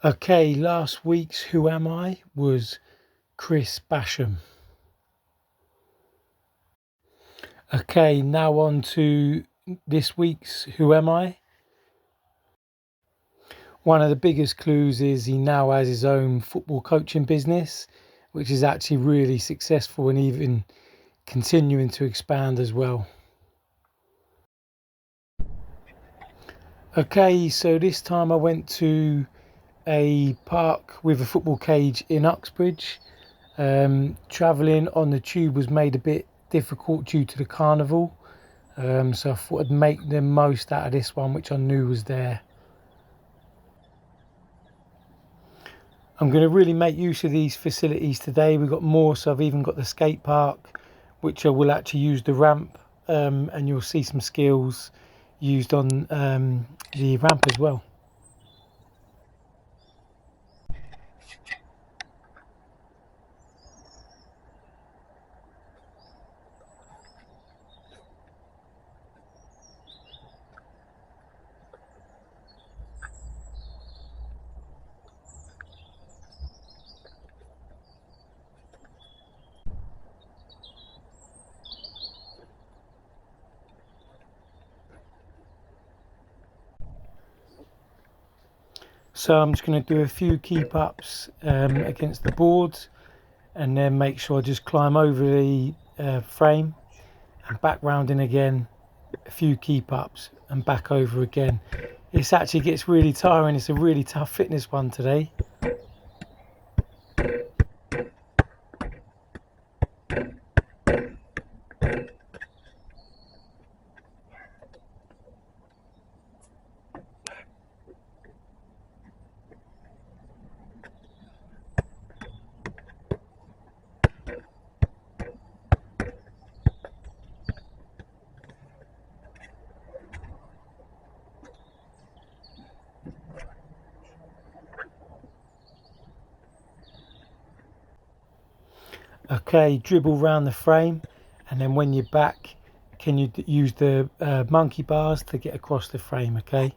Okay, last week's Who Am I was Chris Basham. Okay, now on to this week's Who Am I? One of the biggest clues is he now has his own football coaching business, which is actually really successful and even continuing to expand as well. Okay, so this time I went to a park with a football cage in Uxbridge. Travelling on the tube was made a bit difficult due to the carnival, so I thought I'd make the most out of this one, which I knew was there. I'm going to really make use of these facilities today. We've got more, so I've even got the skate park, which I will actually use the ramp, and you'll see some skills used on the ramp as well. So I'm just going to do a few keep-ups against the boards, and then make sure I just climb over the frame and back rounding again, a few keep-ups and back over again. This actually gets really tiring. It's a really tough fitness one today. Okay, dribble round the frame, and then when you're back, can you use the monkey bars to get across the frame? Okay.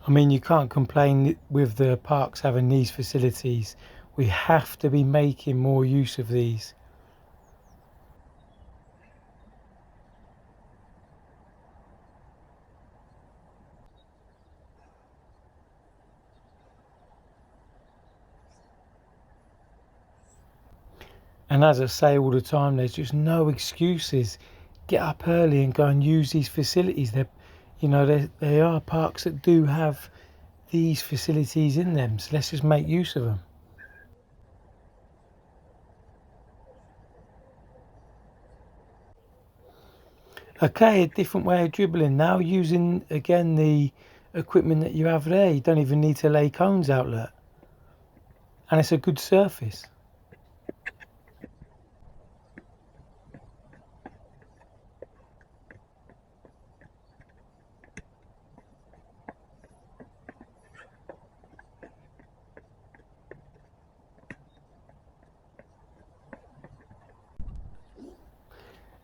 I mean, you can't complain with the parks having these facilities. We have to be making more use of these. And as I say all the time, there's just no excuses. Get up early and go and use these facilities. They are parks that do have these facilities in them, so let's just make use of them. Okay, a different way of dribbling now, using again the equipment that you have there. You don't even need to lay cones outlet, and it's a good surface.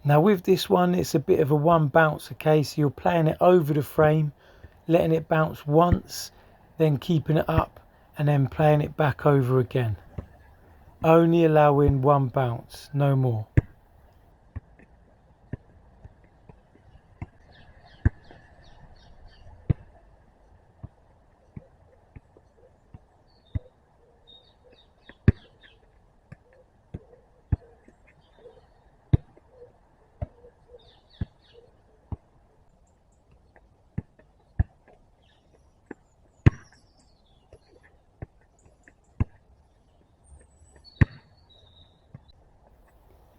Now with this one, it's a bit of a one bounce, okay, so you're playing it over the frame, letting it bounce once, then keeping it up, and then playing it back over again. Only allowing one bounce, no more.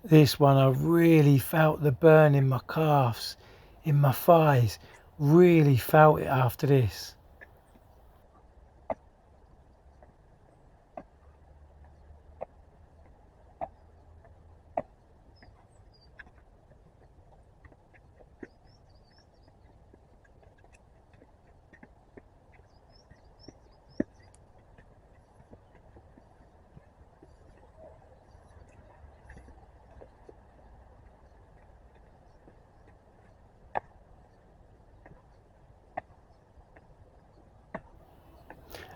This one, I really felt the burn in my calves, in my thighs. Really felt it after this.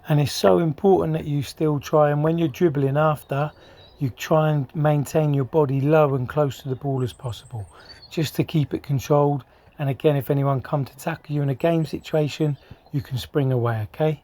And it's so important that you still try, and when you're dribbling after, you try and maintain your body low and close to the ball as possible, just to keep it controlled. And again, if anyone come to tackle you in a game situation, you can spring away, okay?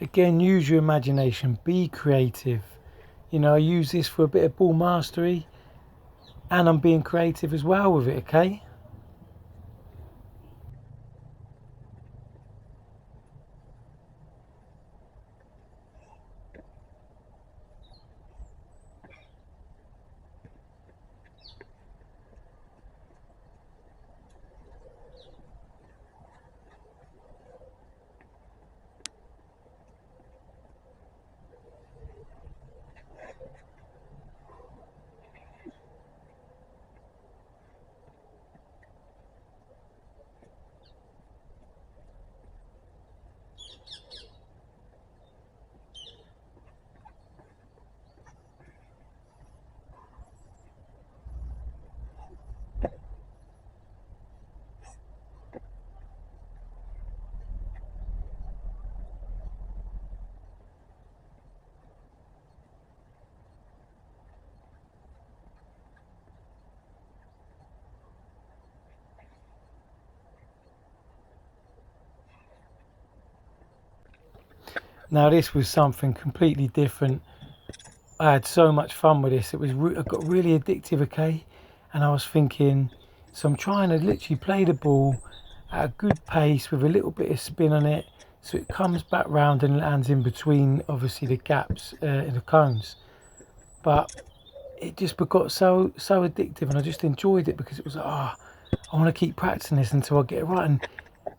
Again, use your imagination, be creative. You know, I use this for a bit of ball mastery, and I'm being creative as well with it, okay? Now this was something completely different. I had so much fun with this. It got really addictive, okay? And I was thinking, so I'm trying to literally play the ball at a good pace with a little bit of spin on it, so it comes back round and lands in between, obviously, the gaps in the cones. But it just got so addictive, and I just enjoyed it because it was I want to keep practicing this until I get it right. And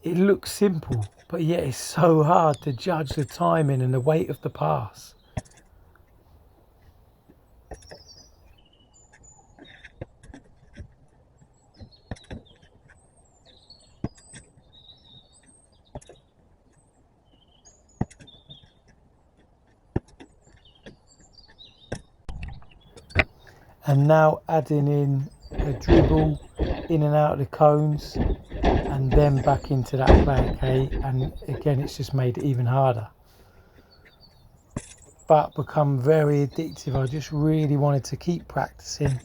it looks simple, but yet it's so hard to judge the timing and the weight of the pass. And now adding in a dribble in and out of the cones, and then back into that play, okay? And again, it's just made it even harder, but become very addictive. I just really wanted to keep practicing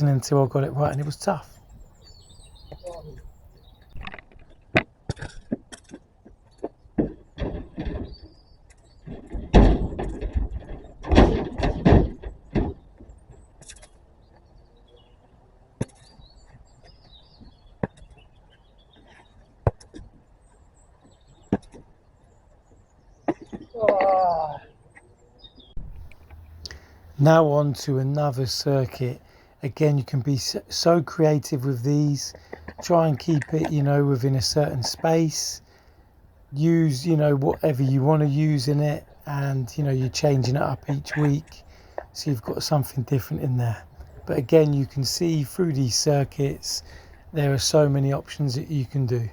until I got it right, and it was tough. Now on to another circuit. Again, you can be so creative with these. Try and keep it, within a certain space. Use, whatever you want to use in it, and you're changing it up each week, so you've got something different in there. But again, you can see through these circuits, there are so many options that you can do.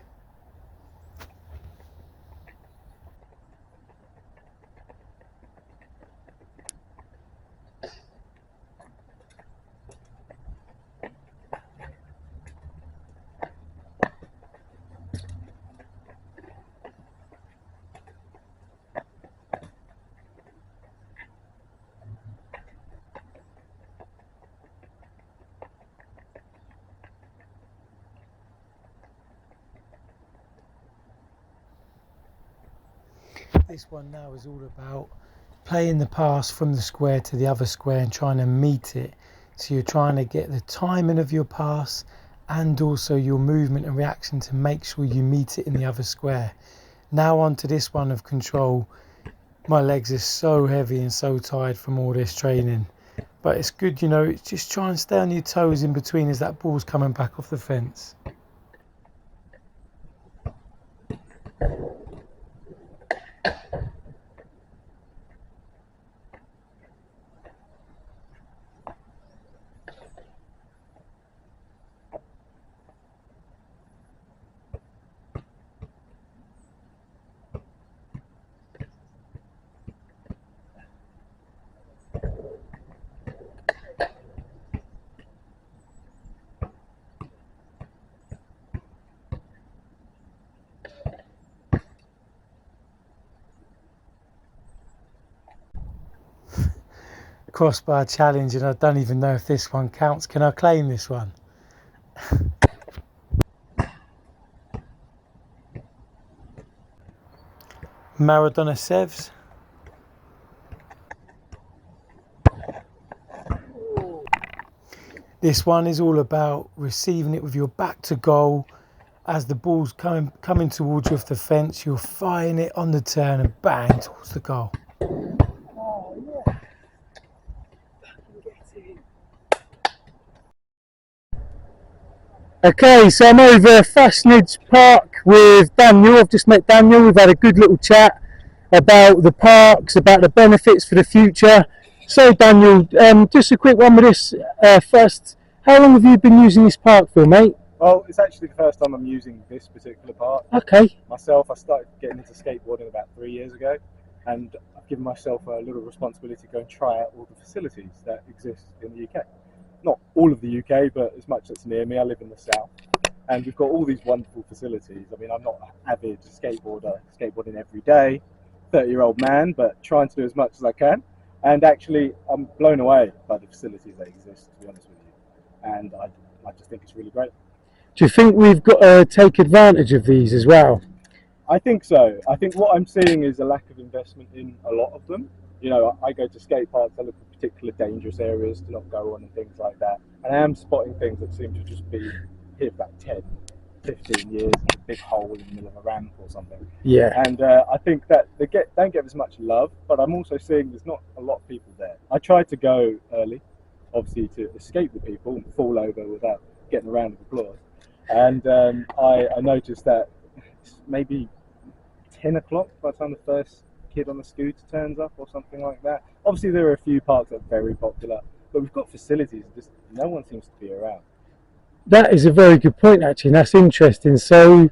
This one now is all about playing the pass from the square to the other square and trying to meet it. So you're trying to get the timing of your pass and also your movement and reaction to make sure you meet it in the other square. Now on to this one of control. My legs are so heavy and so tired from all this training. But it's good, just try and stay on your toes in between as that ball's coming back off the fence. crossbar challenge, and I don't even know if this one counts. Can I claim this one? Maradona Sevs. This one is all about receiving it with your back to goal. As the ball's coming towards you off the fence, you're firing it on the turn and bang towards the goal. Oh, yeah. Okay, so I'm over at Fassnidge Park with Daniel. I've just met Daniel. We've had a good little chat about the parks, about the benefits for the future. So Daniel, just a quick one with this first. How long have you been using this park for, mate? Well, it's actually the first time I'm using this particular park. Okay. Myself, I started getting into skateboarding about 3 years ago, and I've given myself a little responsibility to go and try out all the facilities that exist in the UK. Not all of the UK, but as much that's near me. I live in the south, and we've got all these wonderful facilities. I mean, I'm not an avid skateboarder, skateboarding every day, 30-year-old man, but trying to do as much as I can. And actually, I'm blown away by the facilities that exist, to be honest with you. And I just think it's really great. Do you think we've got to take advantage of these as well? I think so. I think what I'm seeing is a lack of investment in a lot of them. You know, I go to skate parks, I look for particular dangerous areas to not go on and things like that. And I am spotting things that seem to just be here for about 10, 15 years, a big hole in the middle of a ramp or something. Yeah. And I think that they don't get as much love, but I'm also seeing there's not a lot of people there. I tried to go early, obviously to escape the people and fall over without getting a round of applause. And I noticed that it's maybe 10 o'clock by the time the first kid on the scooter turns up or something like that. Obviously there are a few parks that are very popular, but we've got facilities and just no one seems to be around. That is a very good point, actually, and that's interesting. So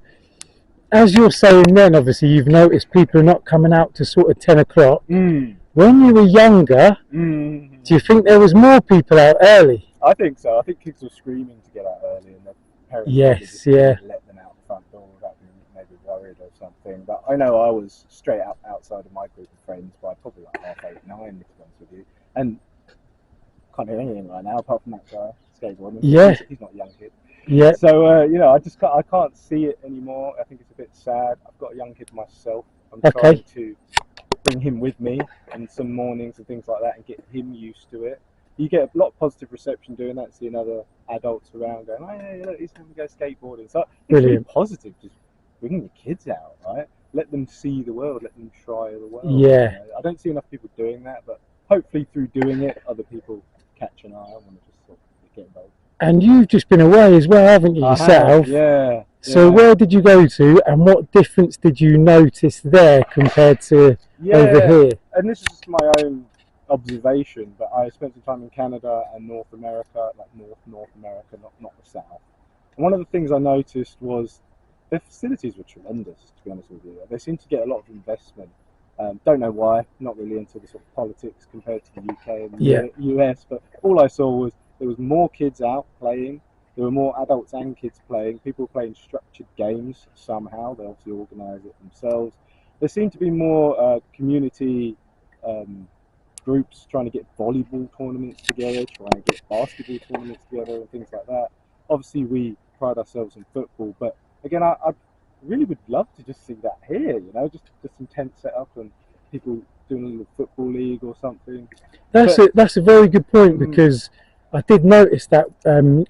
as you're saying then, obviously you've noticed people are not coming out to sort of 10 o'clock. Mm. When you were younger, do you think there was more people out early? I think so. I think kids were screaming to get out early and their parents Yes, yeah, yeah. let them out the front door without being maybe worried or something. But I know I was straight out outside of my group of friends by probably like 8:30, 9, to be honest with you. And can't hear anything right now apart from that guy skateboarding. Yeah. He's not a young kid. Yeah. So you know, I can't see it anymore. I think it's a bit sad. I've got a young kid myself. I'm trying to bring him with me in some mornings and things like that and get him used to it. You get a lot of positive reception doing that, seeing other adults around going, "Oh, hey, look, he's having to go skateboarding." So it's really positive, just bringing your kids out, right? Let them see the world, let them try the world. Yeah. You know? I don't see enough people doing that, but hopefully through doing it, other people catch an eye on and just sort of get involved. And you've just been away as well, haven't you, yourself? Yeah. So where did you go to, and what difference did you notice there compared to over here? And this is just my own observation, but I spent some time in Canada and North America, like North America, not the South. And one of the things I noticed was their facilities were tremendous, to be honest with you. They seem to get a lot of investment. Don't know why, not really into the sort of politics compared to the UK and the US, but all I saw was there was more kids out playing. There were more adults and kids playing. People playing structured games somehow. They obviously organise it themselves. There seemed to be more community groups trying to get volleyball tournaments together, trying to get basketball tournaments together and things like that. Obviously, we pride ourselves in football, but again, I really would love to just see that here, you know, just some tents set up and people doing a little football league or something. That's a very good point, because I did notice that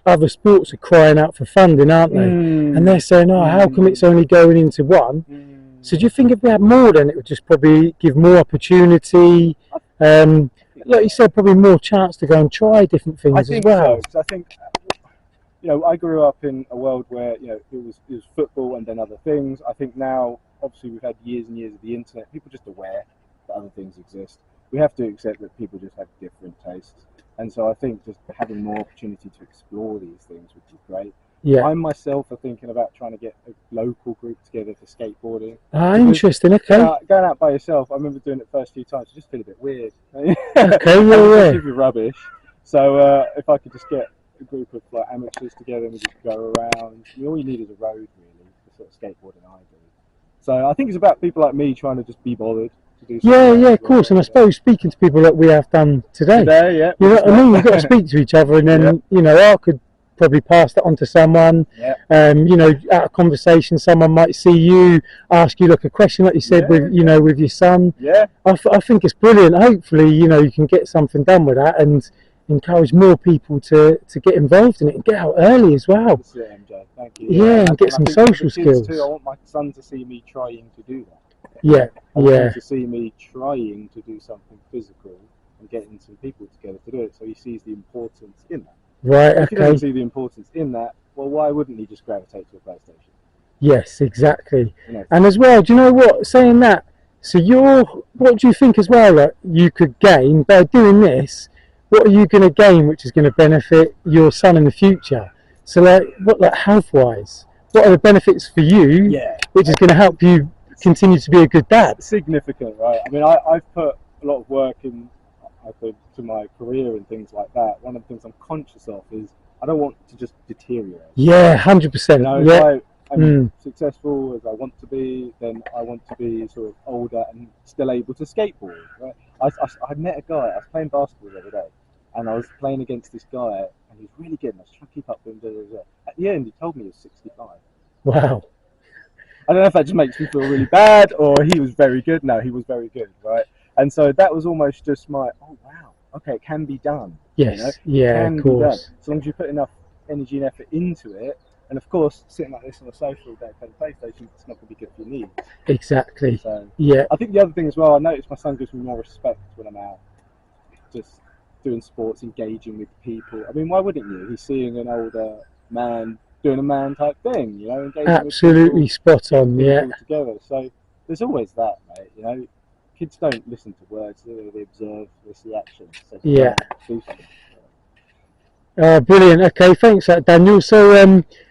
other sports are crying out for funding, aren't they? And they're saying, oh, how come it's only going into one? So do you think if we had more, then it would just probably give more opportunity? Like you said, probably more chance to go and try different things as well. So, I think, you know, I grew up in a world where, you know, it was football and then other things. I think now, obviously, we've had years and years of the internet. People are just aware that other things exist. We have to accept that people just have different tastes. And so I think just having more opportunity to explore these things would be great. Yeah. I myself are thinking about trying to get a local group together for skateboarding. Interesting, okay. Going out by yourself, I remember doing it the first few times, you just feel a bit weird. Okay, yeah. It'd be rubbish. So if I could just get a group of like amateurs together and we just go around, all you need is a road really, the sort of skateboarding I do. So I think it's about people like me trying to just be bothered to do something. Yeah, of course. And I suppose speaking to people like we have done today, Yeah. you know what I mean? You've got to speak to each other, and then Yeah. you know, I could probably pass that on to someone. Yeah. You know, at a conversation, someone might see you, ask you like a question, like you said, with you know, with your son. Yeah. I think it's brilliant. Hopefully, you know, you can get something done with that and encourage more people to get involved in it and get out early as well. That's it, MJ. Thank you. Yeah, and get some I think for social the kids skills. too, I want my son to see me trying to do that. Yeah, I want yeah, him to see me trying to do something physical and getting some people together to do it, so he sees the importance in that. right, If he doesn't okay. see the importance in that, well, why wouldn't he just gravitate to a PlayStation? Yes, exactly. You know? And as well, do you know what? Saying that, so what do you think as well that you could gain by doing this? What are you going to gain, which is going to benefit your son in the future? So, like health wise, what are the benefits for you? Yeah. Which is going to help you continue to be a good dad. Significant, right? I mean, I've put a lot of work in, I think, to my career and things like that. One of the things I'm conscious of is I don't want to just deteriorate. Yeah, 100%. You know, Yeah. if I'm successful as I want to be, then I want to be sort of older and still able to skateboard. Right? I met a guy, I was playing basketball the other day, and I was playing against this guy, and he was really good, and I was trying to keep up with him. At the end, he told me he was 65. Wow. I don't know if that just makes me feel really bad, or he was very good. No, he was very good, right? And so that was almost just my, oh wow, okay, it can be done. Yes. You know? Yeah, Can of be done. course. As long as you put enough energy and effort into it. And of course, sitting like this on a sofa all day playing PlayStation, it's not going to be good for your knees. Exactly. So Yeah. I think the other thing as well, I noticed my son gives me more respect when I'm out, just doing sports, engaging with people. I mean, why wouldn't you? He's seeing an older man doing a man type thing, you know, engaging Absolutely with spot on. people, Yeah. people together. So there's always that, mate. You know, kids don't listen to words; they observe, they see actions. So Yeah. do something. Brilliant. Okay, thanks, for that, Daniel. So,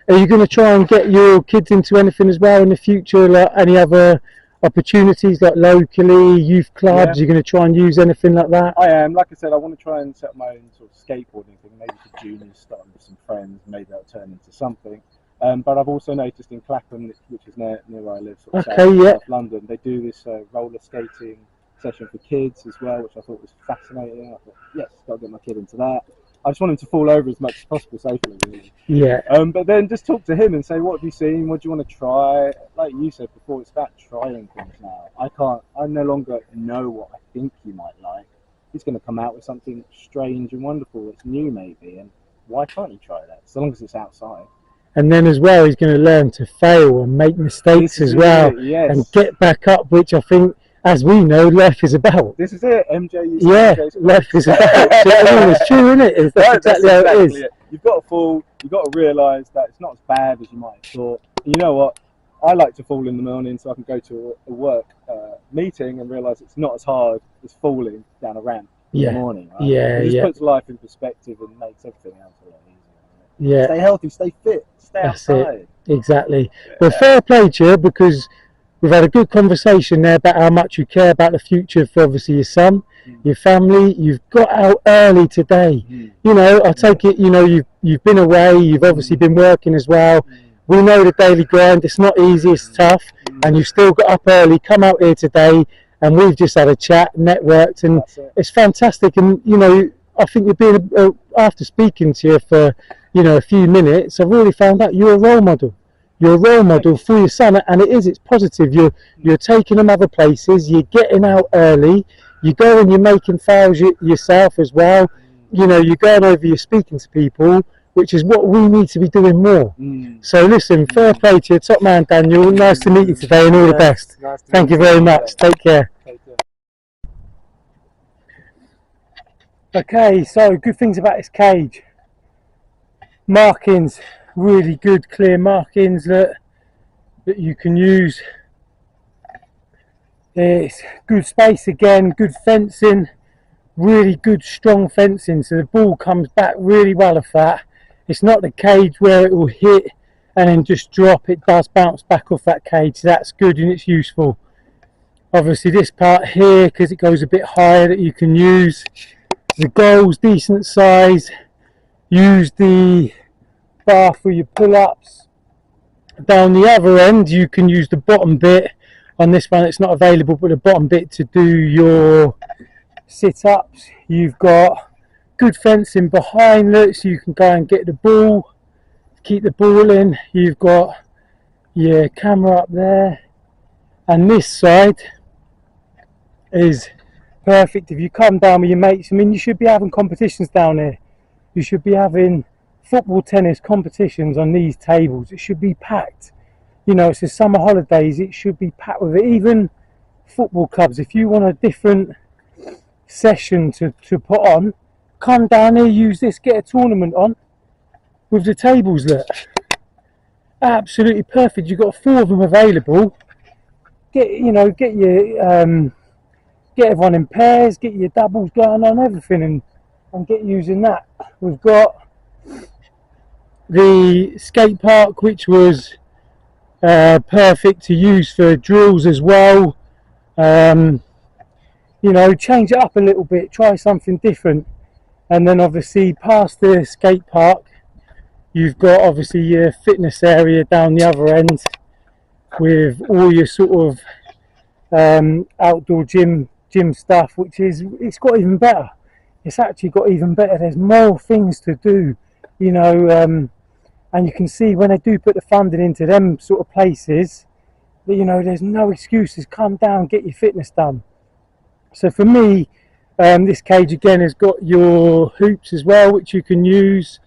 are you going to try and get your kids into anything as well in the future? Like any other opportunities, like locally, youth clubs? Yeah. You're going to try and use anything like that? I am. Like I said, I want to try and set up my own sort of skateboarding thing. Maybe for juniors, starting with some friends. Maybe that'll turn into something. But I've also noticed in Clapham, which is near where I live, sort of South London, they do this roller skating session for kids as well, which I thought was fascinating. I thought, yes, got to get my kid into that. I just want him to fall over as much as possible safely. Really. Yeah. But then just talk to him and say, what have you seen? What do you want to try? Like you said before, it's about trying things now. I no longer know what I think you might like. He's going to come out with something strange and wonderful that's new maybe, and why can't he try that? So long as it's outside. And then as well, he's going to learn to fail and make mistakes as well, and get back up, which I think, as we know, life is about. This is it, MJ. Life is about. It's true, isn't it? That's exactly how it is. You've got to fall. You've got to realise that it's not as bad as you might have thought. And you know what? I like to fall in the morning so I can go to a work meeting and realise it's not as hard as falling down a ramp in the morning. Right? It just puts life in perspective and makes everything else a lot easier. Yeah. Stay healthy, stay fit, stay outside. Exactly. Well, fair play to you, because we've had a good conversation there about how much you care about the future for obviously your son, your family. You've got out early today. You know, I take it, you know, you've been away, you've obviously been working as well. We know the daily grind, it's not easy, it's tough, and you've still got up early, come out here today, and we've just had a chat, networked, and it's fantastic. And, you know, I think you've been, after speaking to you for, you know, a few minutes, I've really found out you're a role model. You're a role model for your son, and it's positive. You're taking them other places. You're getting out early. You go and you're making files yourself as well. You know, you're going over. You're speaking to people, which is what we need to be doing more. So listen, fair play to you, top man, Daniel. Nice to meet you today, and all the best. Thank you very much. Take care. Okay, so good things about this cage. Markings. Really good clear markings that you can use. It's good space again, good fencing, really good strong fencing, so the ball comes back really well off that. It's not the cage where it will hit and then just drop. It does bounce back off that cage, so that's good and it's useful. Obviously this part here, because it goes a bit higher, that you can use. The goal's decent size. Use the bar for your pull-ups. Down the other end you can use the bottom bit On this one, it's not available, but the bottom bit to do your sit-ups. You've got good fencing behind it, so you can go and get the ball, keep the ball in. You've got your camera up there, and this side is perfect if you come down with your mates. I mean, you should be having competitions down here. You should be having football, tennis competitions on these tables. It should be packed. You know, it's the summer holidays, it should be packed with it. Even football clubs, if you want a different session to put on, come down here, use this, get a tournament on with the tables. Look, absolutely perfect. You've got 4 of them available. Get everyone in pairs, get your doubles going on, everything, and get using that. We've got the skate park, which was perfect to use for drills as well. You know, change it up a little bit, try something different. And then obviously past the skate park, you've got obviously your fitness area down the other end with all your sort of outdoor gym stuff, which is, it's got even better. It's actually got even better. There's more things to do, you know, and you can see when they do put the funding into them sort of places, that, you know, there's no excuses. Come down, get your fitness done. So for me, this cage again has got your hoops as well, which you can use,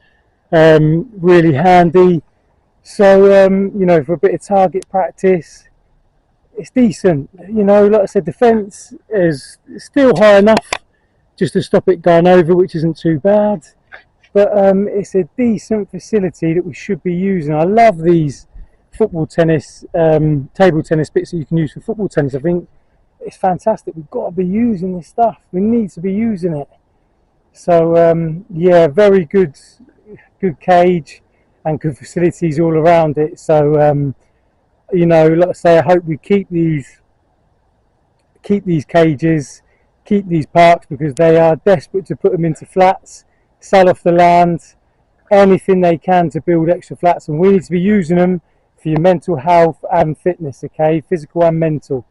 really handy. So you know, for a bit of target practice, it's decent. You know, like I said, the fence is still high enough just to stop it going over, which isn't too bad. But it's a decent facility that we should be using. I love these football tennis, table tennis bits that you can use for football tennis. I think it's fantastic. We've got to be using this stuff. We need to be using it. So yeah, very good cage and good facilities all around it. So you know, like I say, I hope we keep these cages, keep these parks, because they are desperate to put them into flats, sell off the land, anything they can to build extra flats, and we need to be using them for your mental health and fitness, okay, physical and mental.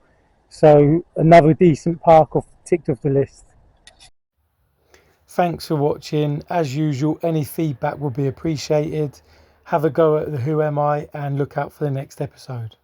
So another decent park ticked off the list. Thanks for watching. As usual, any feedback will be appreciated. Have a go at the Who Am I, and look out for the next episode.